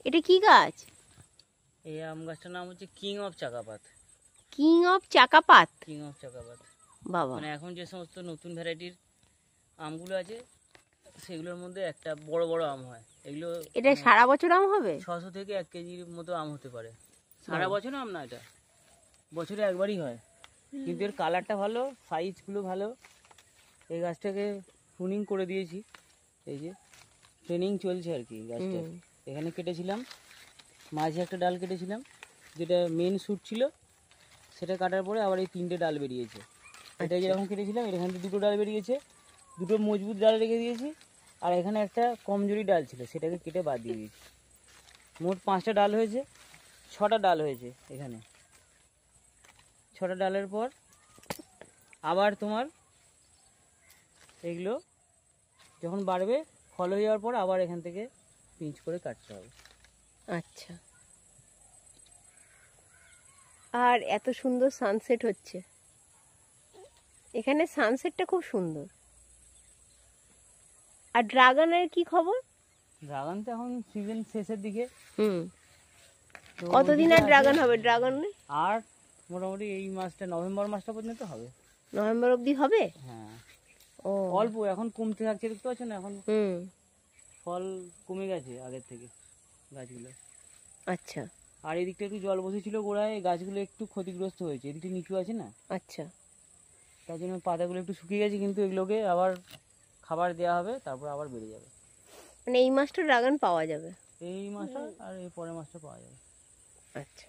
এটা কি গাছ? এই আম গাছটার নাম হচ্ছে কিং অফ চাকাপাত। কিং অফ চাকাপাত। কিং অফ চাকাপাত বাবা, মানে এখন যে সমস্ত নতুন ভ্যারাইটির আমগুলো আছে সেগুলোর মধ্যে একটা বড় বড় আম হয় এগুলো। এটা সারা বছর আম হবে? 600 থেকে 1 কেজির মতো আম হতে পারে। সারা বছর আম না, এটা বছরে একবারই হয়, কিন্তু এর কালারটা ভালো, সাইজগুলো ভালো। এই গাছটাকে প্রুনিং করে দিয়েছি, এই যে ট্রেনিং চলছে আর কি গাছটা। এখানে কেটেছিলাম, মাঝে একটা ডাল কেটেছিলাম যেটা মেন শ্যুট ছিল, সেটা কাটার পরে আবার এই 3টে ডাল বেরিয়েছে। এটা যেরকম কেটেছিলাম এখান থেকে 2টো ডাল বেরিয়েছে, 2টো মজবুত ডাল রেখে দিয়েছি, আর এখানে একটা কমজোরি ডাল ছিল সেটাকে কেটে বাদ দিয়ে দিয়েছি। মোট 5টা ডাল হয়েছে, 6টা ডাল হয়েছে এখানে। 6টা ডালের পর আবার তোমার এগুলো যখন বাড়বে, ফল হয়ে যাওয়ার পর আবার এখান থেকে পিঞ্চ করে কাটতে হবে। আচ্ছা, আর এত সুন্দর সানসেট হচ্ছে এখানে, সানসেটটা খুব সুন্দর। আর ড্রাগনের কি খবর? ড্রাগন তো এখন সিজন শেষের দিকে। কতদিন আর ড্রাগন হবে? ড্রাগন আর মোটামুটি এই মাসটা, নভেম্বর মাসটা পর্যন্ত হবে। নভেম্বর অবধি হবে? হ্যাঁ, ও অল্প এখন কমতে থাকছে, দেখতে পাচ্ছ না এখন ফল কমে গেছে আগের থেকে গাছগুলো। আচ্ছা, আর এদিকটা একটু জল বসেছিল গোড়ায়, গাছগুলো একটু ক্ষতিগ্রস্ত হয়েছে, এদিকটা নিচু আছে না। আচ্ছা, তার জন্য পাতাগুলো একটু শুকিয়ে গেছে, কিন্তু এগুলোকে আবার খাবার দেওয়া হবে, তারপর আবার বেড়ে যাবে। মানে এই মাসটা ড্রাগন পাওয়া যাবে? এই মাসটা আর এই পরের মাসটা পাওয়া যাবে। আচ্ছা।